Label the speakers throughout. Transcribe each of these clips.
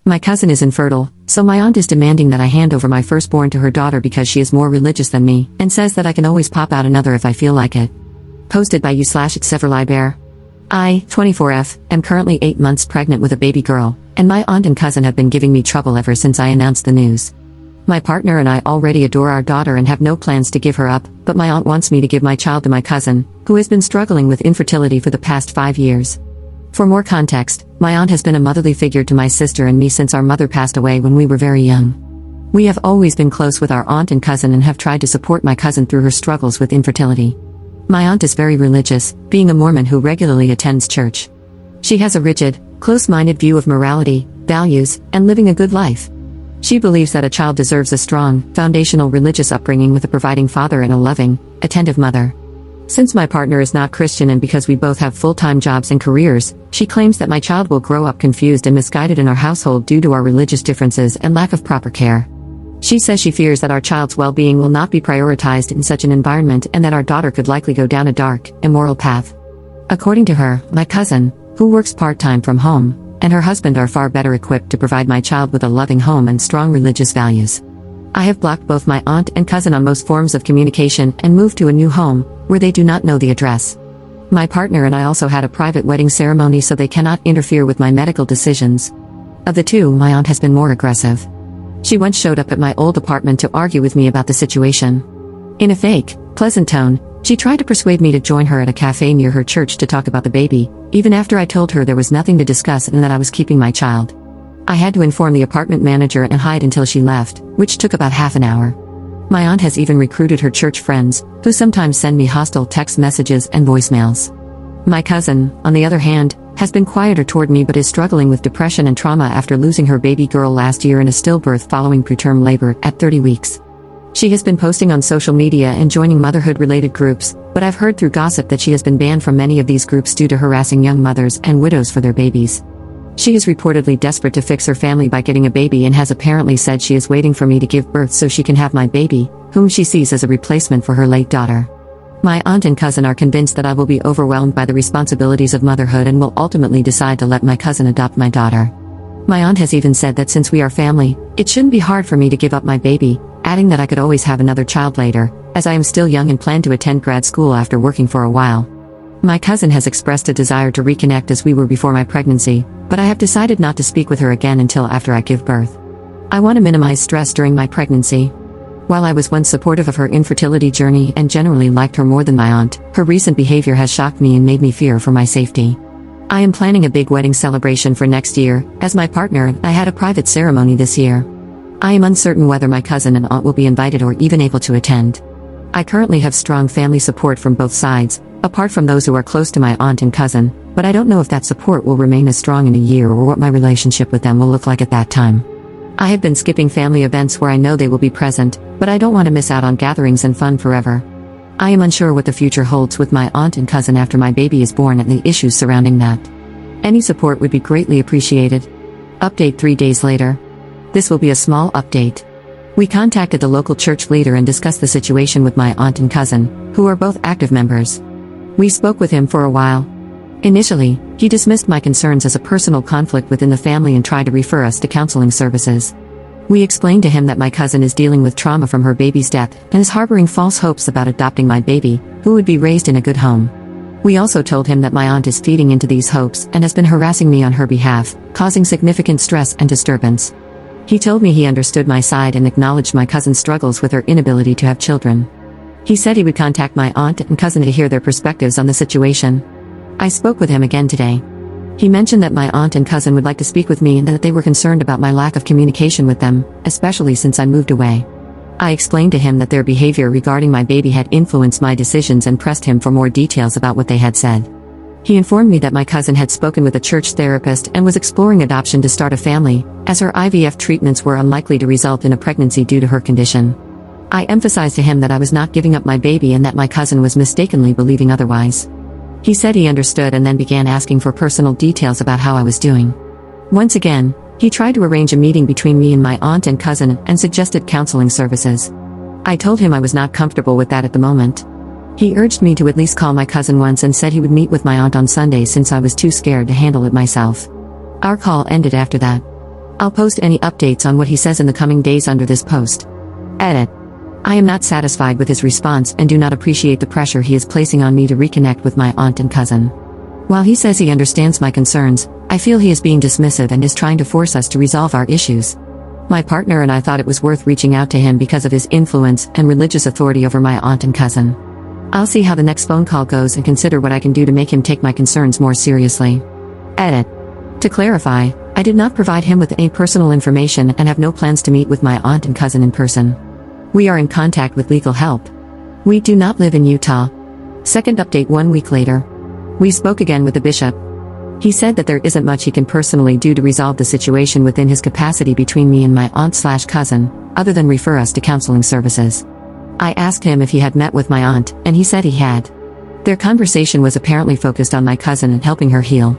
Speaker 1: My cousin is infertile, so my aunt is demanding that I hand over my firstborn to her daughter because she is more religious than me, and says that I can always pop out another if I feel like it. Posted by you/Bear. I, 24F, am currently 8 months pregnant with a baby girl, and my aunt and cousin have been giving me trouble ever since I announced the news. My partner and I already adore our daughter and have no plans to give her up, but my aunt wants me to give my child to my cousin, who has been struggling with infertility for the past 5 years. For more context, my aunt has been a motherly figure to my sister and me since our mother passed away when we were very young. We have always been close with our aunt and cousin and have tried to support my cousin through her struggles with infertility. My aunt is very religious, being a Mormon who regularly attends church. She has a rigid, close-minded view of morality, values, and living a good life. She believes that a child deserves a strong, foundational religious upbringing with a providing father and a loving, attentive mother. Since my partner is not Christian and because we both have full-time jobs and careers, she claims that my child will grow up confused and misguided in our household due to our religious differences and lack of proper care. She says she fears that our child's well-being will not be prioritized in such an environment and that our daughter could likely go down a dark, immoral path. According to her, my cousin, who works part-time from home, and her husband are far better equipped to provide my child with a loving home and strong religious values. I have blocked both my aunt and cousin on most forms of communication and moved to a new home, where they do not know the address. My partner and I also had a private wedding ceremony so they cannot interfere with my medical decisions. Of the two, my aunt has been more aggressive. She once showed up at my old apartment to argue with me about the situation. In a fake, pleasant tone, she tried to persuade me to join her at a cafe near her church to talk about the baby, even after I told her there was nothing to discuss and that I was keeping my child. I had to inform the apartment manager and hide until she left, which took about half an hour. My aunt has even recruited her church friends, who sometimes send me hostile text messages and voicemails. My cousin, on the other hand, has been quieter toward me but is struggling with depression and trauma after losing her baby girl last year in a stillbirth following preterm labor at 30 weeks. She has been posting on social media and joining motherhood-related groups, but I've heard through gossip that she has been banned from many of these groups due to harassing young mothers and widows for their babies. She is reportedly desperate to fix her family by getting a baby and has apparently said she is waiting for me to give birth so she can have my baby, whom she sees as a replacement for her late daughter. My aunt and cousin are convinced that I will be overwhelmed by the responsibilities of motherhood and will ultimately decide to let my cousin adopt my daughter. My aunt has even said that since we are family, it shouldn't be hard for me to give up my baby, adding that I could always have another child later, as I am still young and plan to attend grad school after working for a while. My cousin has expressed a desire to reconnect as we were before my pregnancy, but I have decided not to speak with her again until after I give birth. I want to minimize stress during my pregnancy. While I was once supportive of her infertility journey and generally liked her more than my aunt, her recent behavior has shocked me and made me fear for my safety. I am planning a big wedding celebration for next year, as my partner and I had a private ceremony this year. I am uncertain whether my cousin and aunt will be invited or even able to attend. I currently have strong family support from both sides, apart from those who are close to my aunt and cousin, but I don't know if that support will remain as strong in a year or what my relationship with them will look like at that time. I have been skipping family events where I know they will be present, but I don't want to miss out on gatherings and fun forever. I am unsure what the future holds with my aunt and cousin after my baby is born and the issues surrounding that. Any support would be greatly appreciated. Update 3 days later. This will be a small update. We contacted the local church leader and discussed the situation with my aunt and cousin, who are both active members. We spoke with him for a while. Initially, he dismissed my concerns as a personal conflict within the family and tried to refer us to counseling services. We explained to him that my cousin is dealing with trauma from her baby's death and is harboring false hopes about adopting my baby, who would be raised in a good home. We also told him that my aunt is feeding into these hopes and has been harassing me on her behalf, causing significant stress and disturbance. He told me he understood my side and acknowledged my cousin's struggles with her inability to have children. He said he would contact my aunt and cousin to hear their perspectives on the situation. I spoke with him again today. He mentioned that my aunt and cousin would like to speak with me and that they were concerned about my lack of communication with them, especially since I moved away. I explained to him that their behavior regarding my baby had influenced my decisions and pressed him for more details about what they had said. He informed me that my cousin had spoken with a church therapist and was exploring adoption to start a family, as her IVF treatments were unlikely to result in a pregnancy due to her condition. I emphasized to him that I was not giving up my baby and that my cousin was mistakenly believing otherwise. He said he understood and then began asking for personal details about how I was doing. Once again, he tried to arrange a meeting between me and my aunt and cousin and suggested counseling services. I told him I was not comfortable with that at the moment. He urged me to at least call my cousin once and said he would meet with my aunt on Sunday since I was too scared to handle it myself. Our call ended after that. I'll post any updates on what he says in the coming days under this post. Edit. I am not satisfied with his response and do not appreciate the pressure he is placing on me to reconnect with my aunt and cousin. While he says he understands my concerns, I feel he is being dismissive and is trying to force us to resolve our issues. My partner and I thought it was worth reaching out to him because of his influence and religious authority over my aunt and cousin. I'll see how the next phone call goes and consider what I can do to make him take my concerns more seriously. Edit. To clarify, I did not provide him with any personal information and have no plans to meet with my aunt and cousin in person. We are in contact with legal help. We do not live in Utah. Second update 1 week later. We spoke again with the bishop. He said that there isn't much he can personally do to resolve the situation within his capacity between me and my aunt/cousin, other than refer us to counseling services. I asked him if he had met with my aunt, and he said he had. Their conversation was apparently focused on my cousin and helping her heal.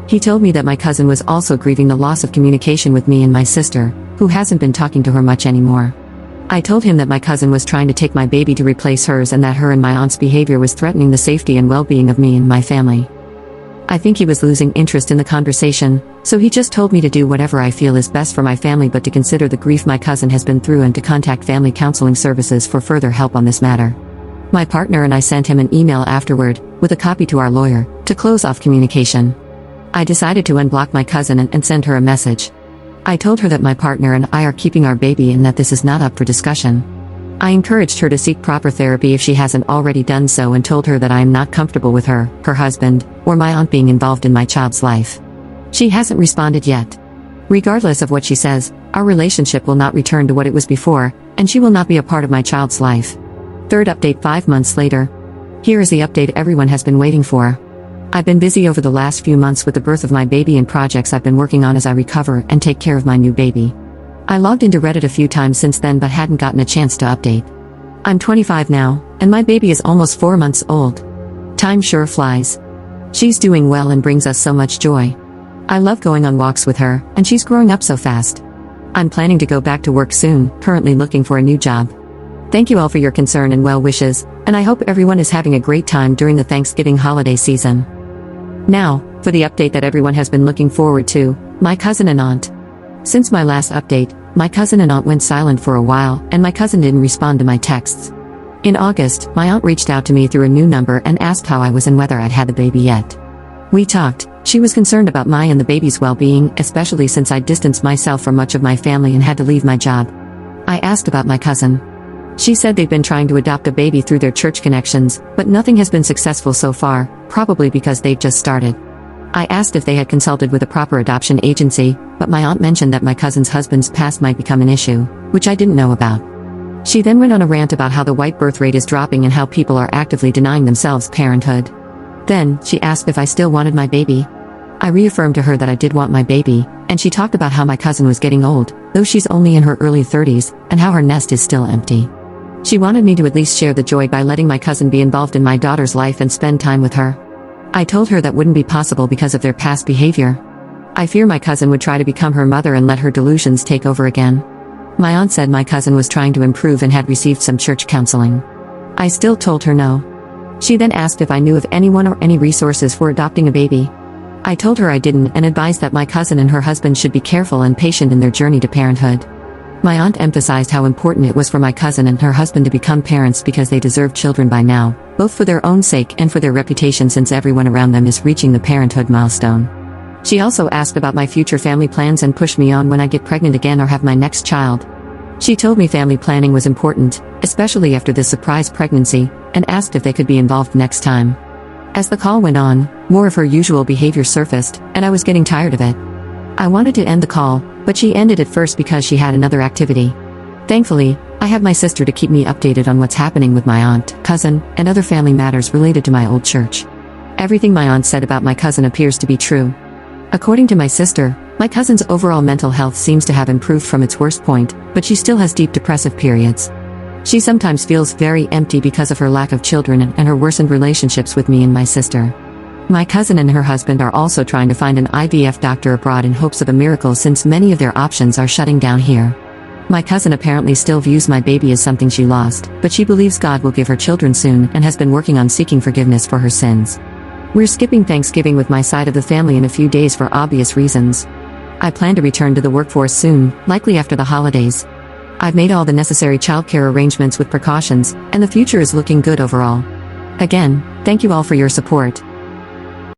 Speaker 1: He told me that my cousin was also grieving the loss of communication with me and my sister, who hasn't been talking to her much anymore. I told him that my cousin was trying to take my baby to replace hers and that her and my aunt's behavior was threatening the safety and well-being of me and my family. I think he was losing interest in the conversation, so he just told me to do whatever I feel is best for my family, but to consider the grief my cousin has been through and to contact family counseling services for further help on this matter. My partner and I sent him an email afterward, with a copy to our lawyer, to close off communication. I decided to unblock my cousin and send her a message. I told her that my partner and I are keeping our baby and that this is not up for discussion. I encouraged her to seek proper therapy if she hasn't already done so and told her that I am not comfortable with her husband, or my aunt being involved in my child's life. She hasn't responded yet. Regardless of what she says, our relationship will not return to what it was before, and she will not be a part of my child's life. Third update 5 months later. Here is the update everyone has been waiting for. I've been busy over the last few months with the birth of my baby and projects I've been working on as I recover and take care of my new baby. I logged into Reddit a few times since then but hadn't gotten a chance to update. I'm 25 now, and my baby is almost 4 months old. Time sure flies. She's doing well and brings us so much joy. I love going on walks with her, and she's growing up so fast. I'm planning to go back to work soon, currently looking for a new job. Thank you all for your concern and well wishes, and I hope everyone is having a great time during the Thanksgiving holiday season. Now, for the update that everyone has been looking forward to, my cousin and aunt. Since my last update, my cousin and aunt went silent for a while, and my cousin didn't respond to my texts. In August, my aunt reached out to me through a new number and asked how I was and whether I'd had the baby yet. We talked. She was concerned about my and the baby's well-being, especially since I distanced myself from much of my family and had to leave my job. I asked about my cousin. She said they've been trying to adopt a baby through their church connections, but nothing has been successful so far, probably because they've just started. I asked if they had consulted with a proper adoption agency, but my aunt mentioned that my cousin's husband's past might become an issue, which I didn't know about. She then went on a rant about how the white birth rate is dropping and how people are actively denying themselves parenthood. Then, she asked if I still wanted my baby. I reaffirmed to her that I did want my baby, and she talked about how my cousin was getting old, though she's only in her early 30s, and how her nest is still empty. She wanted me to at least share the joy by letting my cousin be involved in my daughter's life and spend time with her. I told her that wouldn't be possible because of their past behavior. I fear my cousin would try to become her mother and let her delusions take over again. My aunt said my cousin was trying to improve and had received some church counseling. I still told her no. She then asked if I knew of anyone or any resources for adopting a baby. I told her I didn't and advised that my cousin and her husband should be careful and patient in their journey to parenthood. My aunt emphasized how important it was for my cousin and her husband to become parents because they deserve children by now, both for their own sake and for their reputation since everyone around them is reaching the parenthood milestone. She also asked about my future family plans and pushed me on when I get pregnant again or have my next child. She told me family planning was important, especially after this surprise pregnancy, and asked if they could be involved next time. As the call went on, more of her usual behavior surfaced, and I was getting tired of it. I wanted to end the call, but she ended it first because she had another activity. Thankfully, I have my sister to keep me updated on what's happening with my aunt, cousin, and other family matters related to my old church. Everything my aunt said about my cousin appears to be true. According to my sister, my cousin's overall mental health seems to have improved from its worst point, but she still has deep depressive periods. She sometimes feels very empty because of her lack of children and her worsened relationships with me and my sister. My cousin and her husband are also trying to find an IVF doctor abroad in hopes of a miracle since many of their options are shutting down here. My cousin apparently still views my baby as something she lost, but she believes God will give her children soon and has been working on seeking forgiveness for her sins. We're skipping Thanksgiving with my side of the family in a few days for obvious reasons. I plan to return to the workforce soon, likely after the holidays. I've made all the necessary childcare arrangements with precautions, and the future is looking good overall. Again, thank you all for your support.